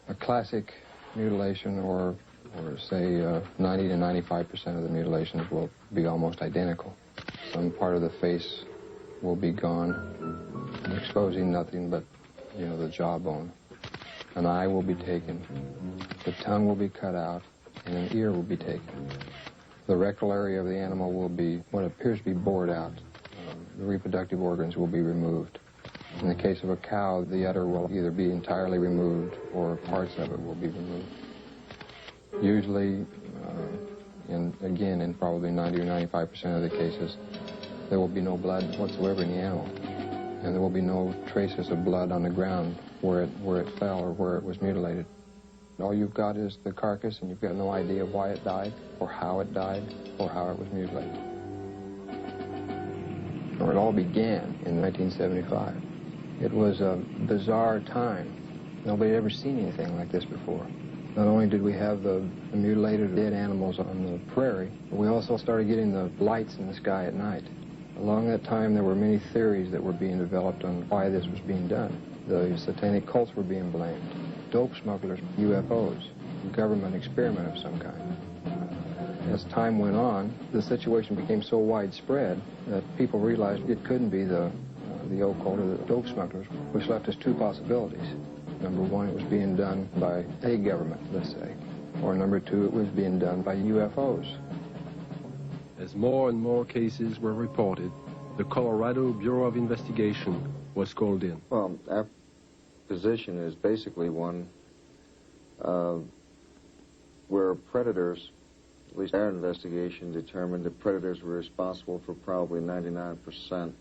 A classic mutilation, or say 90 to 95% of the mutilations will be almost identical. Some part of the face will be gone, exposing nothing but, the jawbone. An eye will be taken, the tongue will be cut out, and an ear will be taken. The rectal area of the animal will be what appears to be bored out. The reproductive organs will be removed. In the case of a cow, the udder will either be entirely removed or parts of it will be removed. Usually, in probably 90 or 95% of the cases, there will be no blood whatsoever in the animal. And there will be no traces of blood on the ground where it fell or where it was mutilated. All you've got is the carcass, and you've got no idea why it died, or how it died, or how it was mutilated. It all began in 1975. It was a bizarre time. Nobody had ever seen anything like this before. Not only did we have the mutilated dead animals on the prairie, but we also started getting the lights in the sky at night. Along that time, there were many theories that were being developed on why this was being done. The satanic cults were being blamed, dope smugglers, UFOs, government experiment of some kind. As time went on, the situation became so widespread that people realized it couldn't be the occult or the dope smugglers, which left us two possibilities. Number one, it was being done by a government, let's say. Or number two, it was being done by UFOs. As more and more cases were reported, the Colorado Bureau of Investigation was called in. Well, our position is basically one where predators, at least our investigation determined that predators were responsible for probably 99%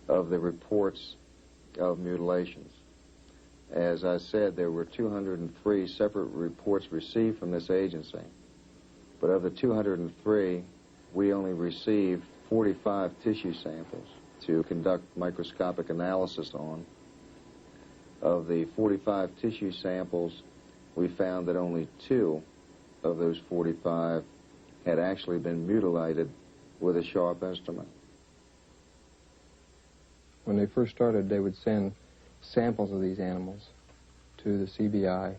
of the reports of mutilations. As I said, there were 203 separate reports received from this agency. But of the 203, we only received 45 tissue samples to conduct microscopic analysis on. Of the 45 tissue samples, we found that only 2 of those 45 had actually been mutilated with a sharp instrument. When they first started, they would send samples of these animals to the CBI,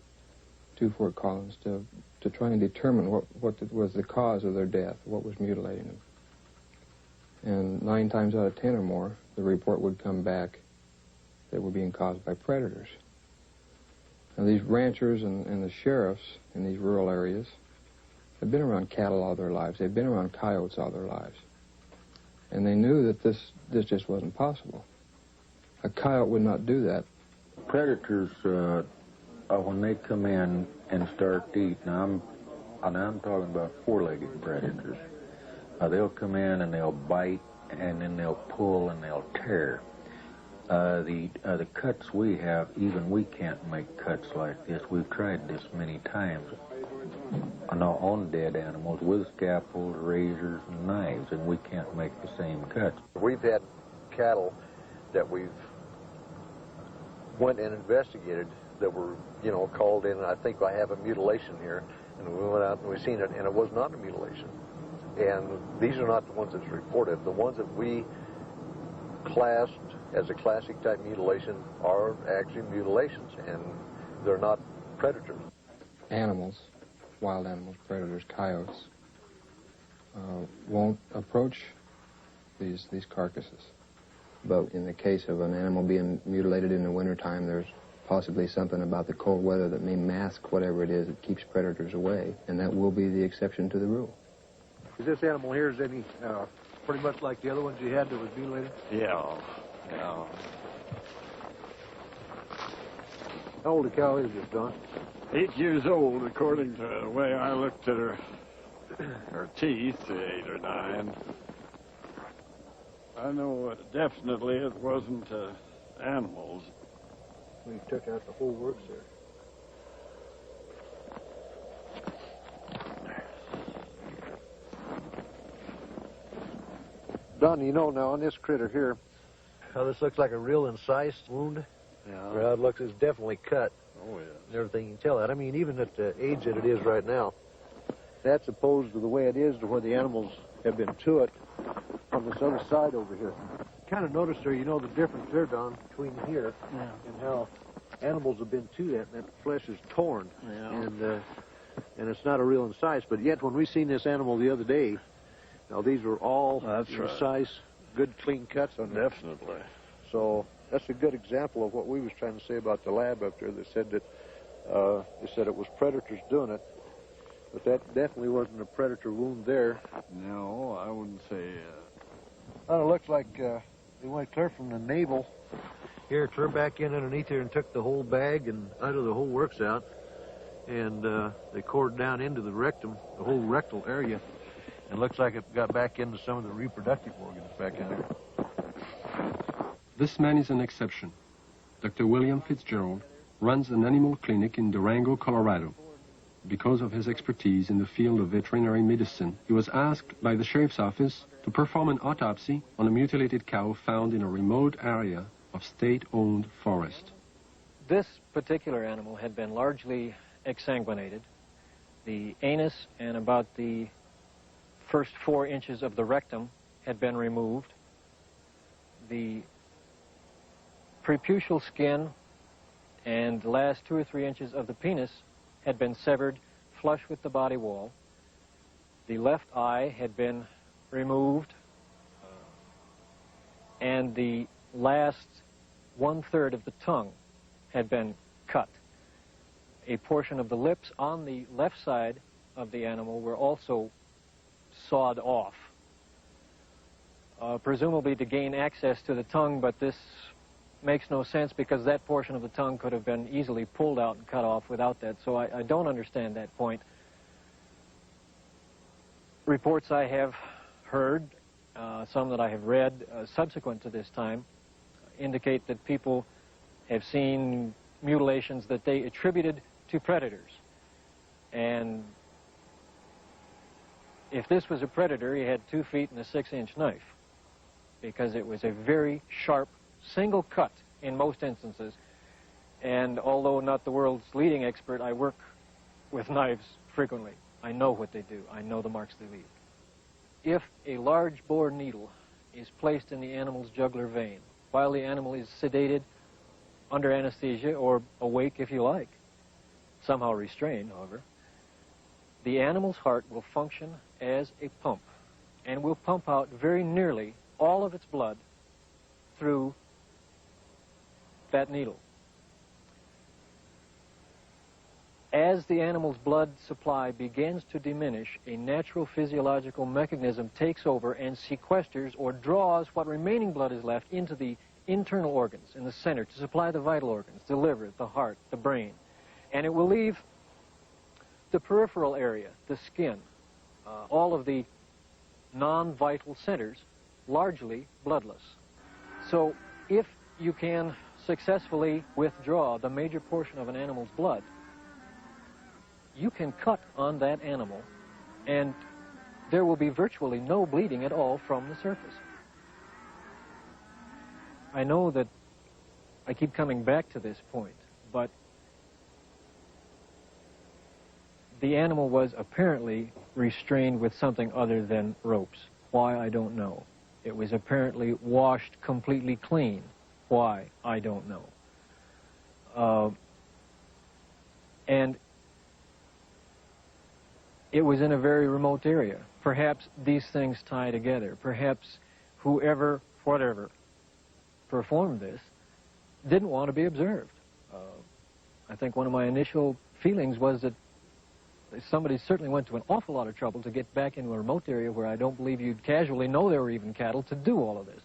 to Fort Collins, to try and determine what was the cause of their death, what was mutilating them. And 9 times out of 10 or more, the report would come back that were being caused by predators. Now, these ranchers and the sheriffs in these rural areas have been around cattle all their lives. They've been around coyotes all their lives. And they knew that this just wasn't possible. A coyote would not do that. Predators, when they come in and start to eat, now I'm talking about 4-legged predators. They'll come in and they'll bite, and then they'll pull and they'll tear. The cuts we have, even we can't make cuts like this. We've tried this many times on dead animals with scalpels, razors, and knives, and we can't make the same cuts. We've had cattle that we've went and investigated that were, called in, and I think I have a mutilation here, and we went out and we seen it, and it was not a mutilation. And these are not the ones that's reported. The ones that we classed as a classic type mutilation are actually mutilations, and they're not predators. Animals, wild animals, predators, coyotes, won't approach these carcasses. But in the case of an animal being mutilated in the wintertime, there's possibly something about the cold weather that may mask whatever it is that keeps predators away, and that will be the exception to the rule. Is this animal here, is any pretty much like the other ones you had that was mutilated? Yeah. How old a cow is this, Don? 8 years old, according to the way I looked at her teeth, 8 or 9. I know definitely it wasn't animals. We took out the whole works there. Don, now on this critter here, how this looks like a real incised wound. Yeah. Well, it looks, it's definitely cut. Oh, yeah. And everything, you can tell that. I mean, even at the age that it is right now, that's opposed to the way it is to where the animals have been to it on this other side over here. Kind of noticed there, the difference there, Don, between here and how animals have been to that, and that flesh is torn, and it's not a real incise. But yet, when we seen this animal the other day, now these were all incise, good, clean cuts on them. Definitely. So that's a good example of what we was trying to say about the lab up there. They said that it was predators doing it, but that definitely wasn't a predator wound there. No, I wouldn't say. Well, it looks like they went clear from the navel here, clear back in underneath here, and took the whole bag and out of the whole works out, and they cored down into the rectum, the whole rectal area. It looks like it got back into some of the reproductive organs back in there. This man is an exception. Dr. William Fitzgerald runs an animal clinic in Durango, Colorado. Because of his expertise in the field of veterinary medicine, he was asked by the sheriff's office to perform an autopsy on a mutilated cow found in a remote area of state-owned forest. This particular animal had been largely exsanguinated. The anus and about the first 4 inches of the rectum had been removed. The preputial skin and the last 2 or 3 inches of the penis had been severed flush with the body wall. The left eye had been removed, and the last 1/3 of the tongue had been cut. A portion of the lips on the left side of the animal were also sawed off, presumably to gain access to the tongue, but this makes no sense because that portion of the tongue could have been easily pulled out and cut off without that, so I don't understand that point. Reports I have heard, some that I have read subsequent to this time, indicate that people have seen mutilations that they attributed to predators. And if this was a predator, he had 2 feet and a 6-inch knife, because it was a very sharp single cut in most instances. And although not the world's leading expert, I work with knives frequently. I know what they do. I know the marks they leave. If a large bore needle is placed in the animal's jugular vein while the animal is sedated, under anesthesia, or awake if you like, somehow restrained, however, the animal's heart will function as a pump and will pump out very nearly all of its blood through that needle. As the animal's blood supply begins to diminish, a natural physiological mechanism takes over and sequesters or draws what remaining blood is left into the internal organs in the center to supply the vital organs, the liver, the heart, the brain. And it will leave the peripheral area, the skin, all of the non-vital centers, largely bloodless. So if you can successfully withdraw the major portion of an animal's blood, you can cut on that animal and there will be virtually no bleeding at all from the surface. I know that I keep coming back to this point, but the animal was apparently restrained with something other than ropes. Why, I don't know. It was apparently washed completely clean. Why, I don't know. And it was in a very remote area. Perhaps these things tie together. Perhaps whoever, whatever, performed this didn't want to be observed. I think one of my initial feelings was that somebody certainly went to an awful lot of trouble to get back into a remote area where I don't believe you'd casually know there were even cattle to do all of this.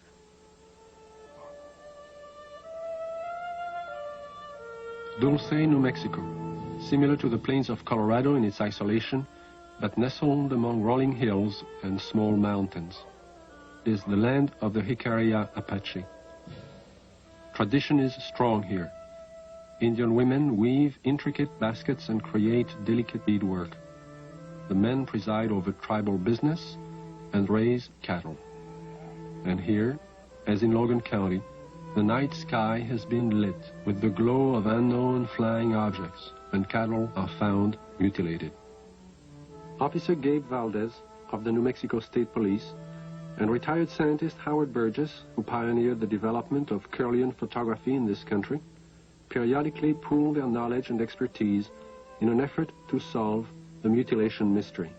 Dulce, New Mexico, similar to the plains of Colorado in its isolation, but nestled among rolling hills and small mountains, is the land of the Jicarilla Apache. Tradition is strong here. Indian women weave intricate baskets and create delicate beadwork. The men preside over tribal business and raise cattle. And here, as in Logan County, the night sky has been lit with the glow of unknown flying objects, and cattle are found mutilated. Officer Gabe Valdez of the New Mexico State Police and retired scientist Howard Burgess, who pioneered the development of Kirlian photography in this country, periodically pool their knowledge and expertise in an effort to solve the mutilation mystery.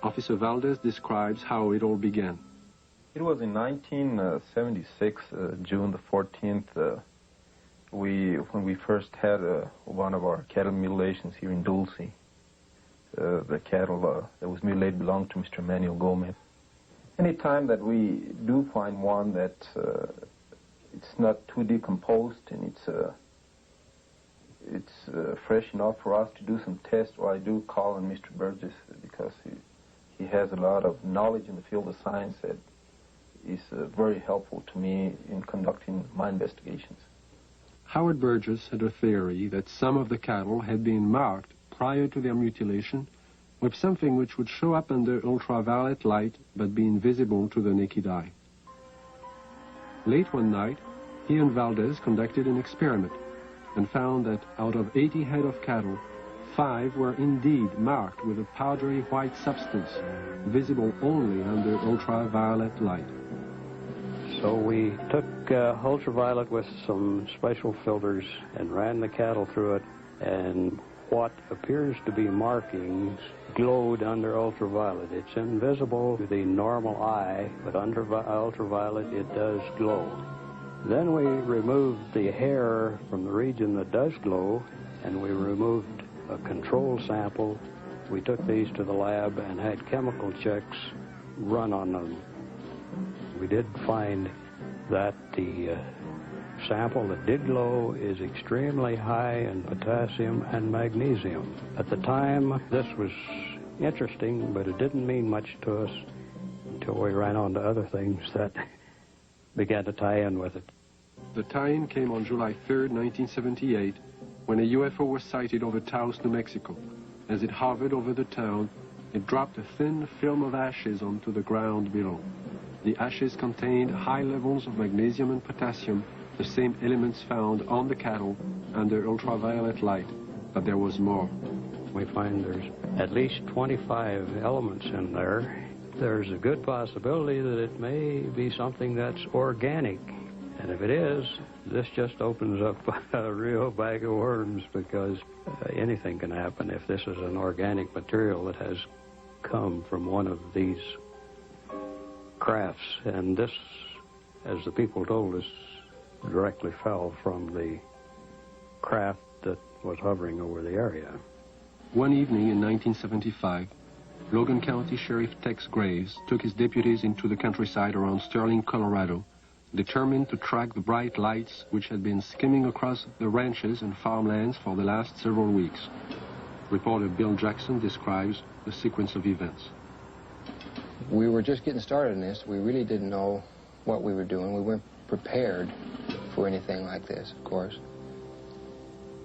Officer Valdez describes how it all began. It was in 1976, June the 14th, when we first had one of our cattle mutilations here in Dulce. The cattle that was mutilated belonged to Mr. Manuel Gomez. Any time that we do find one that it's not too decomposed and it's fresh enough for us to do some tests, well, I do call on Mr. Burgess because he has a lot of knowledge in the field of science that is very helpful to me in conducting my investigations. Howard Burgess had a theory that some of the cattle had been marked prior to their mutilation with something which would show up under ultraviolet light but be invisible to the naked eye. Late one night, he and Valdez conducted an experiment and found that out of 80 head of cattle, 5 were indeed marked with a powdery white substance, visible only under ultraviolet light. So we took ultraviolet with some special filters and ran the cattle through it, and what appears to be markings glowed under ultraviolet. It's invisible to the normal eye, but under ultraviolet it does glow. Then we removed the hair from the region that does glow, and we removed a control sample. We took these to the lab and had chemical checks run on them. We did find that the sample that did glow is extremely high in potassium and magnesium. At the time, this was interesting, but it didn't mean much to us until we ran on to other things that began to tie in with it. The tie-in came on July 3rd, 1978, when a UFO was sighted over Taos, New Mexico. As it hovered over the town, it dropped a thin film of ashes onto the ground below. The ashes contained high levels of magnesium and potassium, the same elements found on the cattle under ultraviolet light, but there was more. We find there's at least 25 elements in there. There's a good possibility that it may be something that's organic. And if it is, this just opens up a real bag of worms, because anything can happen if this is an organic material that has come from one of these crafts. And this, as the people told us, directly fell from the craft that was hovering over the area. One evening in 1975, Logan County Sheriff Tex Graves took his deputies into the countryside around Sterling, Colorado, determined to track the bright lights which had been skimming across the ranches and farmlands for the last several weeks. Reporter Bill Jackson describes the sequence of events. We were just getting started in this. We really didn't know what we were doing. We weren't prepared for anything like this, of course.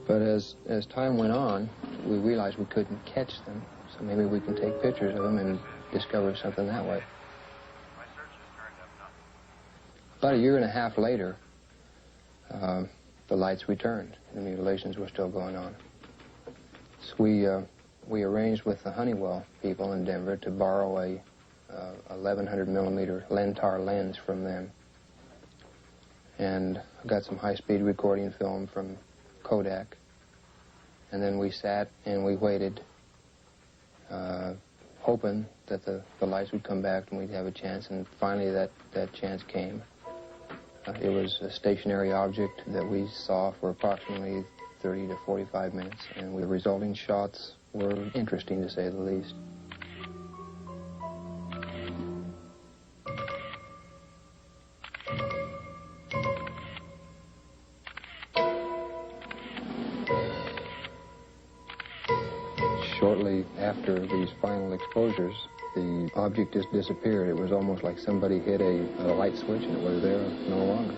But as time went on, we realized we couldn't catch them, so maybe we can take pictures of them and discover something that way. About a year and a half later, the lights returned. The mutilations were still going on. So we arranged with the Honeywell people in Denver to borrow a 1100 millimeter Lentar lens from them. And got some high-speed recording film from Kodak. And then we sat and we waited, hoping that the lights would come back and we'd have a chance. And finally that chance came. It was a stationary object that we saw for approximately 30 to 45 minutes, and the resulting shots were interesting, to say the least. Shortly after these final exposures, the object just disappeared. It was almost like somebody hit a light switch and it was there no longer.